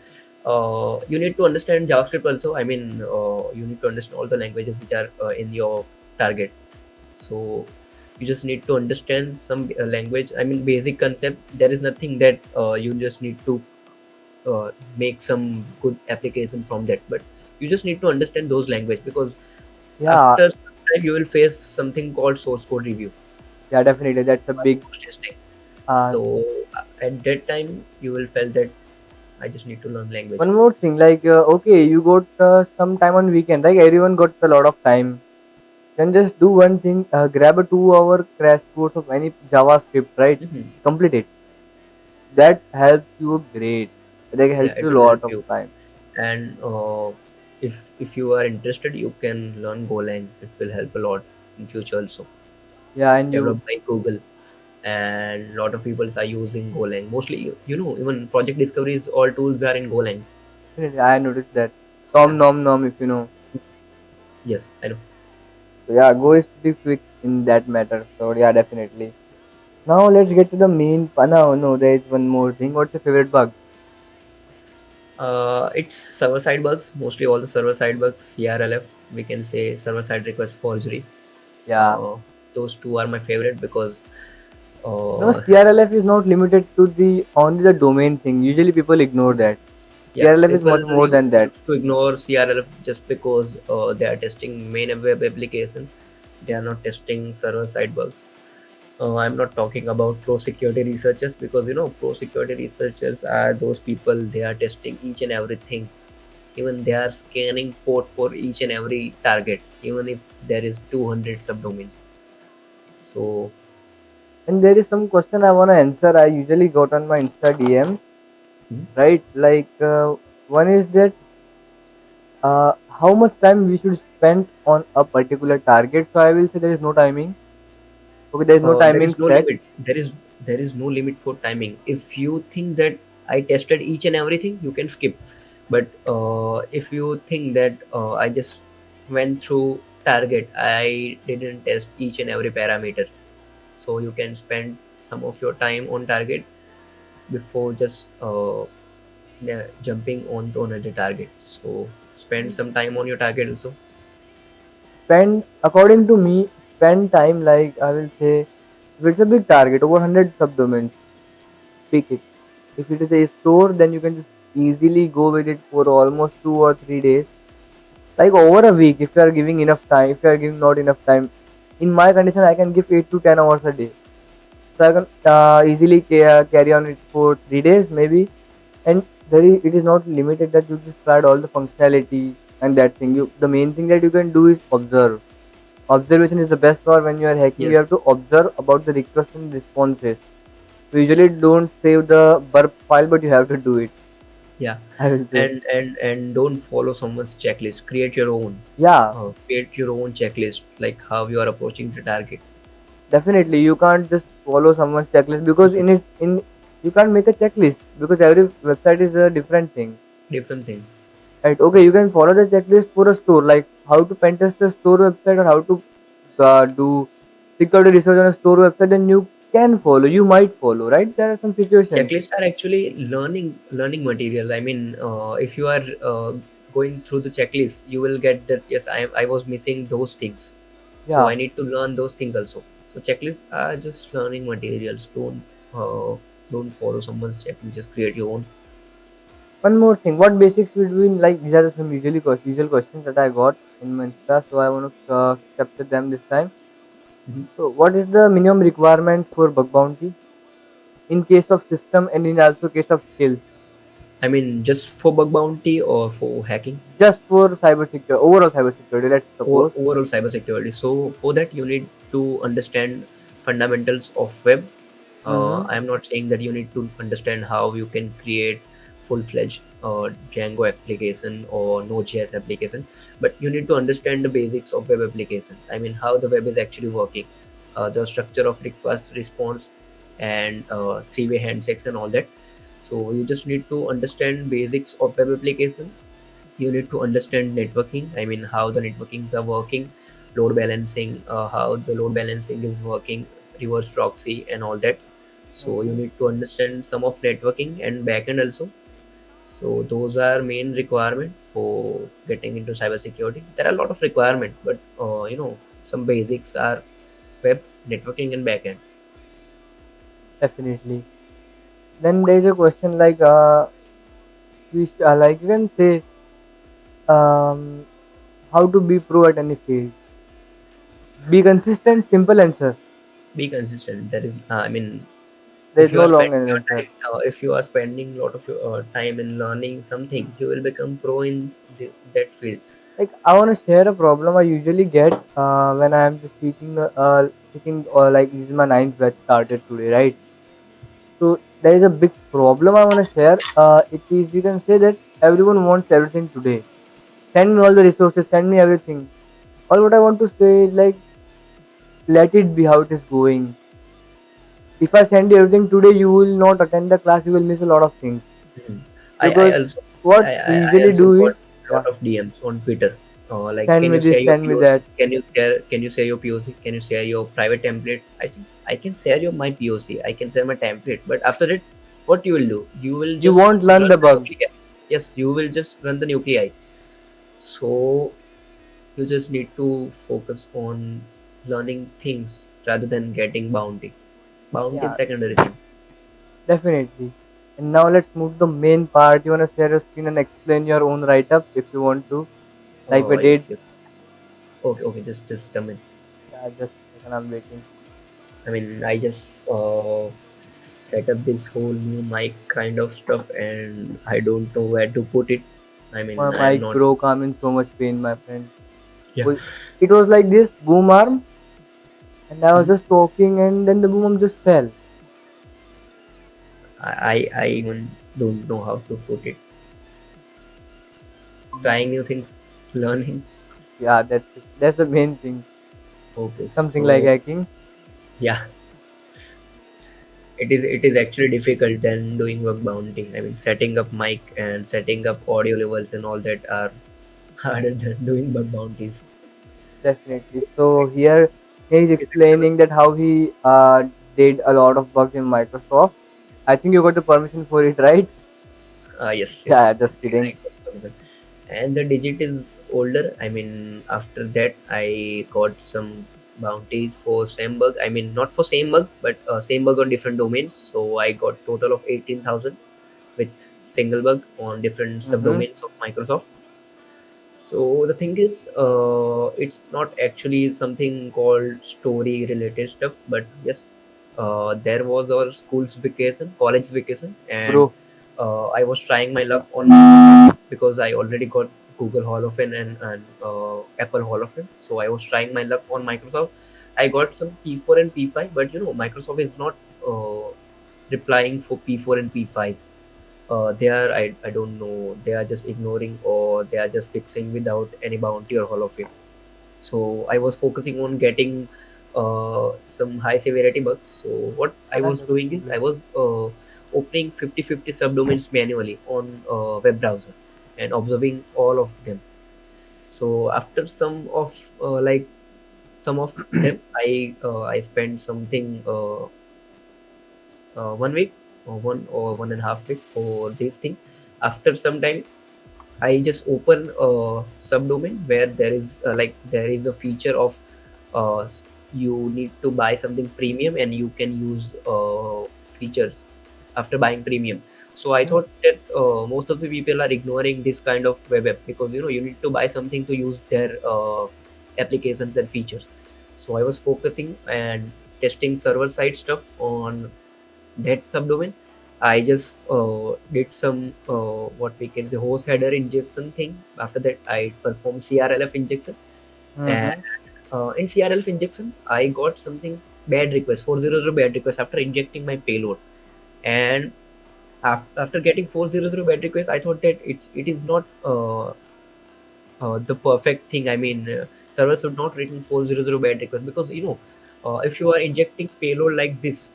B: You need to understand JavaScript also. I mean, you need to understand all the languages which are in your target. So you just need to understand some language. I mean, basic concept. There is nothing that you just need to make some good application from that. But you just need to understand those language because
C: Yeah,
B: after some time you will face something called source code review
C: yeah, definitely. That's a big
B: post testing.
C: uh,
B: So at that time you will feel that I just need to learn language.
C: one more thing, like okay, you got some time on weekend, right? Everyone got a lot of time. Then just do one thing, grab a 2 hour crash course of any JavaScript, right?
B: Mhm.
C: Complete it. That helps you great. That
B: Yeah,
C: helps
B: it
C: you a
B: will help
C: lot of
B: you.
C: time.
B: And if you are interested, you can learn Golang. It will help a lot in future also.
C: Yeah, and you
B: Developed by Google, and a lot of people are using Golang. Mostly, even project discoveries, all tools are in Golang.
C: I noticed that.
B: Yeah.
C: Tom nom nom if you know.
B: Yes, I know.
C: So yeah, Go is pretty quick in that matter. So yeah, definitely. Now let's get to the main. No, there is one more thing. What's your favorite bug?
B: It's server side bugs. Mostly all the server side bugs. CRLF, we can say server side request forgery.
C: Yeah.
B: Uh, those two are my favorite because
C: No,
B: uh,
C: CRLF is not limited to the only the domain thing. Usually people ignore that.
B: yeah,
C: CRLF is
B: people
C: much more than that.
B: used to ignore CRLF just because they are testing main web application. They are not testing server side bugs. I'm not talking about pro security researchers because pro security researchers are those people, they are testing each and everything Even they are scanning port for each and every target, even if there is 200 subdomains. So
C: And there is some question I wanna answer. I usually got on my Insta DM,
B: hmm,
C: right? Like one is that how much time we should spend on a particular target. So I will say there is no timing. Okay, there is no
B: there
C: timing
B: is no
C: set.
B: limit. There is no limit for timing. If you think that I tested each and everything, you can skip. But if you think that I just went through target, I didn't test each and every parameter, so you can spend some of your time on target before just yeah, jumping on to another target. So spend some time on your target also.
C: Spend according to me, spend time like I will say if it's a big target over 100 subdomains, pick it. If it is a store, then you can just easily go with it for almost 2 or 3 days. Like over a week, if you are giving enough time, if you are giving not enough time, in my condition, I can give 8 to 10 hours a day. So I can easily carry on it for 3 days maybe. And it is not limited that you just tried all the functionality and that thing. The main thing that you can do is observe. Observation is the best part when you are hacking. You
B: Yes.
C: have to observe about the request and responses. We usually don't save the burp file, but you have to do it.
B: Yeah.
C: I will say,
B: And don't follow someone's checklist. Create your own.
C: yeah,
B: Create your own checklist, like how you are approaching the target.
C: definitely. You can't just follow someone's checklist because in you can't make a checklist because every website is a different thing.
B: Different thing.
C: Right? Okay, you can follow the checklist for a store, like how to pen test a store website or how to do security research on a store website. Then you can follow. You might follow, right? There are some situations.
B: Checklists are actually learning material. I mean, if you are going through the checklist, you will get that yes, I was missing those things, so I
C: Yeah.
B: need to learn those things also. So checklists are just learning materials. Don't follow someone's checklist, just create your own.
C: One more thing, what basics we do in like these are some usual questions that I got in my Insta, so I want to capture them this time.
B: Mhm.
C: So, what is the minimum requirement for bug bounty in case of system and in also case of skills?
B: I mean, just for bug bounty or for hacking,
C: Just for cyber security, overall cyber security. Let's
B: or
C: suppose.
B: overall cybersecurity. So for that, you need to understand fundamentals of web.
C: Mm-hmm.
B: I am not saying that you need to understand how you can create full-fledged Django application or Node.js application, but you need to understand the basics of web applications. I mean, how the web is actually working, the structure of request response, and three-way handshakes and all that. So you just need to understand basics of web application. You need to understand networking. I mean, how the networkings are working, load balancing, how the load balancing is working, reverse proxy and all that. So you
C: Mm-hmm.
B: need to understand some of networking and backend also. So those are main requirement for getting into cybersecurity. There are a lot of requirement, but some basics are web, networking and backend.
C: Definitely. Then there is a question like like you can say um how to be pro at any field. Be consistent. Simple answer.
B: Be consistent. There is I mean,
C: There is
B: if you
C: no
B: are
C: long
B: spending your
C: answer.
B: time if you are spending a lot of your time in learning something, you will become pro in that field.
C: Like I want to share a problem I usually get when I am just teaching like this is my ninth batch started today, right? So there is a big problem I want to share. It is you can say that everyone wants everything today. Send me all the resources, send me everything. All what I want to say is like let it be how it is going. If I send you everything today, you will not attend the class. You will miss a lot of things
B: Mhm. I
C: because
B: also
C: what we
B: I
C: usually
B: also
C: do is
B: got a
C: yeah,
B: lot of DMs on Twitter. Like,
C: send me this, send me that.
B: can you share your POC? Can you share your private template? I see. I can share your my POC. I can share my template. But after that, what you will do? You will
C: You
B: just
C: won't learn
B: run
C: the
B: the
C: bug.
B: nuclei. Yes, you will just run the nuclei. So you just need to focus on learning things rather than getting bounty. Bounty is
C: Yeah,
B: secondary thing.
C: definitely. And now let's move to the main part. You wanna share your screen and explain your own write-up if you want to, like we
B: Oh
C: did.
B: yes, yes. Okay, just a minute.
C: Yeah, just a second, I'm waiting.
B: I mean, I just set up this whole new mic kind of stuff, and I don't know where to put it. I
C: My
B: mean, I'm
C: mic
B: not.
C: broke. I'm in so much pain, my friend.
B: Yeah.
C: Was- It was like this boom arm, and I was
B: Mhm.
C: just talking, and then the boom arm just fell.
B: I even don't know how to put it. Trying new things, learning.
C: Yeah, that's the main thing.
B: Okay,
C: Something like
B: so
C: hacking.
B: yeah, it is actually difficult than doing work bounty. I mean, setting up mic and setting up audio levels and all that are harder than doing bug bounties.
C: Definitely. So here he's
B: Is it seven?
C: explaining that how he did a lot of bugs in Microsoft. I think you got the permission for it, right?
B: Yes, yes.
C: Yeah, just kidding.
B: I got permission. And the digit is older. I mean, after that, I got some bounties for same bug. I mean, not for same bug, but same bug on different domains. So I got total of 18,000 with single bug on different
C: Mm-hmm.
B: subdomains of Microsoft. So the thing is, it's not actually something called story related stuff, but yes, there was our school's vacation, college vacation, and
C: Bro,
B: I was trying my luck on because I already got Google Hall of Fame and Apple Hall of Fame. So I was trying my luck on Microsoft. I got some P4 and P5, but Microsoft is not replying for P4 and P5s. They are, I don't know, they are just ignoring or they are just fixing without any bounty or hall of fame. So I was focusing on getting some high severity bugs. So what I
C: I'll
B: was
C: handle the
B: doing is I
C: problem.
B: was opening 50-50 subdomains manually on web browser and observing all of them. So after some of them, I spent something 1 week or 1.5 week for this thing. After some time, I just open a subdomain where there is a feature of you need to buy something premium and you can use features after buying premium. So I
C: Hmm.
B: thought that most of the people are ignoring this kind of web app because you need to buy something to use their applications and features. So I was focusing and testing server side stuff on that subdomain. I just did some what we can say host header injection thing. After that, I performed CRLF injection, and
C: Mm-hmm.
B: in CRLF injection, I got something bad request 400 bad request after injecting my payload. And after getting 400 bad request, I thought that it is not the perfect thing. I mean, server should not return 400 bad request because if you are injecting payload like this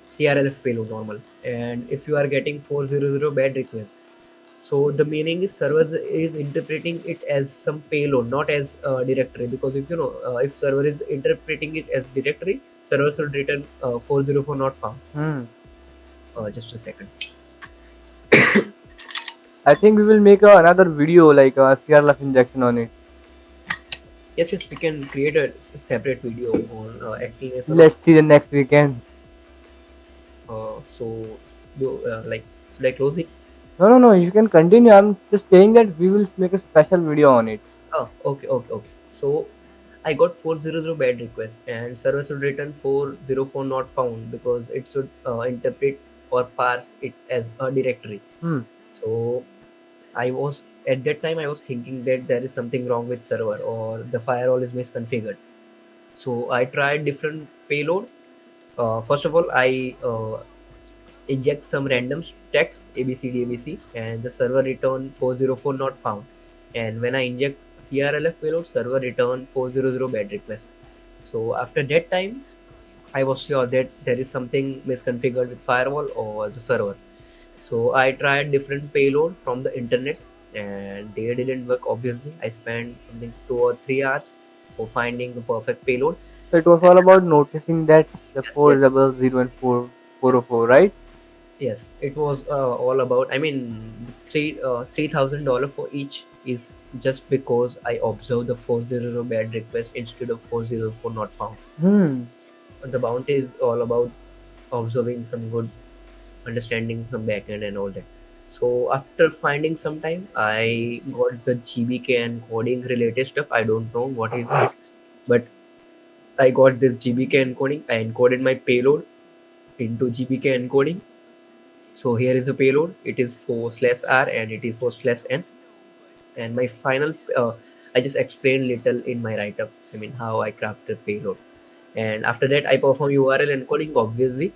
B: CRLF payload normal. And if you are getting 400 bad requests, so the meaning is servers is interpreting it as some payload, not as directory. Because if server is interpreting it as directory, servers will return 404 not found.
C: Hmm.
B: Just a second.
C: I think we will make another video like a CRLF injection on it.
B: Yes, yes, we can create a separate video on explanation of.
C: Let's see the next weekend.
B: So you should I close it?
C: No, no, no. You can continue. I'm just saying that we will make a special video on it.
B: Oh, okay, okay, okay. So I got 400 bad requests and server should return 404 not found because it should interpret or parse it as a directory.
C: Hmm.
B: So I was at that time I was thinking that there is something wrong with server or the firewall is misconfigured. So I tried different payload. First of all, I inject some random text abc and the server return 404 not found. And when I inject CRLF payload, server return 400 bad request. So after that time, I was sure that there is something misconfigured with firewall or the server. So I tried different payload from the internet and they didn't work. Obviously, I spent something 2 or 3 hours for finding the perfect payload.
C: So it was all about noticing that the
B: Yes, yes.
C: 400 and 404,
B: Yes.
C: right?
B: Yes, it was all about. I mean, $3,000 for each is just because I observed the 400 bad request instead of 404 not found.
C: Hmm.
B: The bounty is all about observing some good understanding some backend and all that. So after finding some time, I got the GBK and coding related stuff. I don't know what is it, but I got this GBK encoding. I encoded my payload into GBK encoding. So here is a payload. It is for /r and it is for /n. And my final, I just explained little in my write up. I mean, how I crafted payload. And after that, I perform URL encoding, obviously,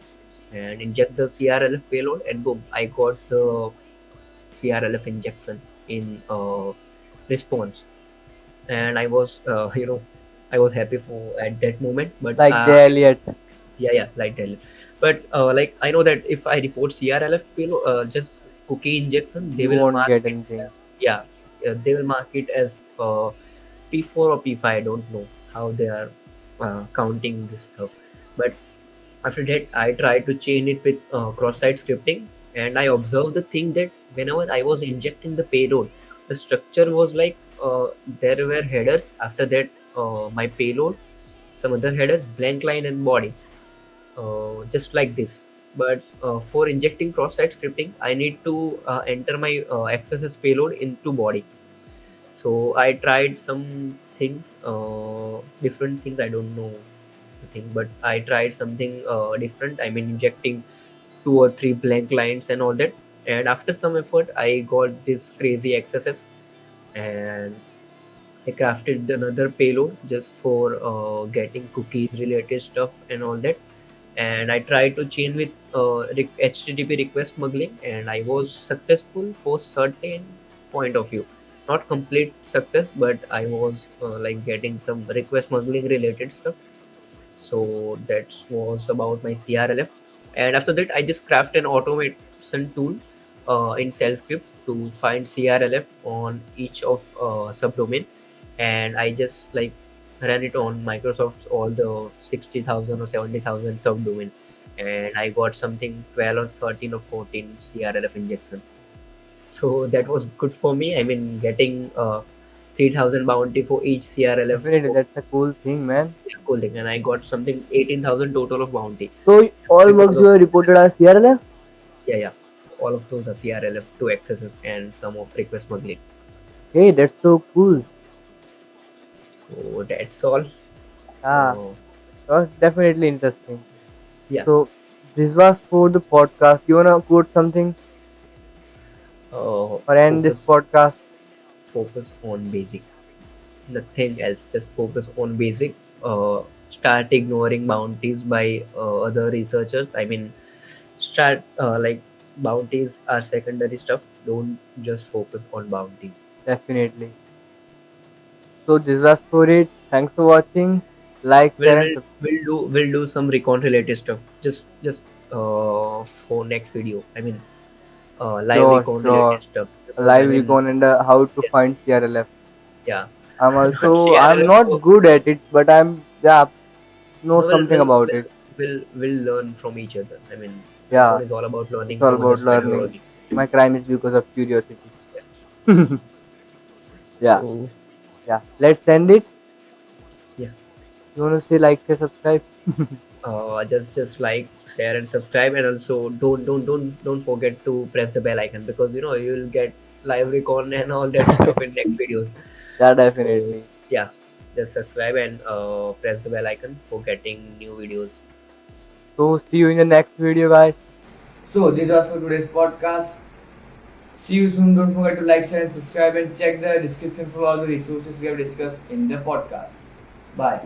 B: and inject the CRLF payload, and boom, I got the CRLF injection in response. And I was, I was happy for at that moment. But
C: Like the Elliot.
B: yeah, like that. But like I know that if I report CRLF payload, just cookie injection, they
C: You
B: will
C: won't
B: mark
C: get
B: it
C: anything.
B: as, yeah, they will mark it as P4 or P5. I don't know how they are counting this stuff. But after that, I tried to chain it with cross-site scripting, and I observed the thing that whenever I was injecting the payload, the structure was like there were headers. After that, my payload, some other headers, blank line and body, just like this. But for injecting cross-site scripting, I need to enter my XSS payload into body. So I tried some things, different things. I don't know the thing, but I tried something different. I mean, injecting 2 or 3 blank lines and all that. And after some effort, I got this crazy XSS, and I crafted another payload just for getting cookies related stuff and all that. And I tried to chain with HTTP request smuggling, and I was successful for certain point of view. Not complete success, but I was like getting some request smuggling related stuff. So that was about my CRLF. And after that, I just craft an automation tool in Shell script to find CRLF on each of subdomain, and I just like ran it on Microsoft's all the 60,000 or 70,000 subdomains, and I got something 12 or 13 or 14 CRLF injection. So that was good for me. I mean, getting 3,000 bounty for each CRLF
C: Definitely,
B: for
C: that's a cool thing, man.
B: cool thing, and I got something 18,000 total of bounty
C: So all
B: because
C: bugs
B: of,
C: were reported as CRLF?
B: yeah, all of those are CRLF, 2 XSS, and some of request smuggling.
C: Hey, that's so cool.
B: So that's all.
C: Ah,
B: Uh,
C: that was definitely interesting.
B: yeah.
C: So this was for the podcast. You wanna quote something or end this
B: Focus
C: podcast?
B: focus on basic, nothing else. Just focus on basic. Start ignoring bounties by other researchers. I mean, start like bounties are secondary stuff. Don't just focus on bounties.
C: Definitely. So this was for it. Thanks for watching. Like,
B: we'll
C: share, and
B: we'll,
C: subscribe.
B: we'll do some recon related stuff, just for next video. I mean, live
C: Sure,
B: recon
C: sure.
B: related stuff,
C: A
B: because I
C: live
B: mean,
C: recon and how to
B: yeah,
C: find CRLF.
B: yeah. Not
C: I'm
B: CRLF.
C: not good at it, but know
B: No,
C: something about it.
B: we'll learn from each other. I mean,
C: Yeah,
B: recon is all about
C: it's
B: learning
C: all
B: from
C: about
B: others
C: learning.
B: methodology.
C: My crime is because of curiosity.
B: Yeah.
C: Yeah,
B: So
C: yeah. Let's end it.
B: yeah,
C: You wanna say like, share, subscribe?
B: just like, share, and subscribe, and also don't forget to press the bell icon, because you'll get live recon and all that stuff in next videos.
C: Yeah,
B: So
C: definitely.
B: yeah, just subscribe and press the bell icon for getting new videos.
C: So see you in the next video, guys.
A: So this was for today's podcast. See you soon. Don't forget to like, share, and subscribe, and check the description for all the resources we have discussed in the podcast. Bye.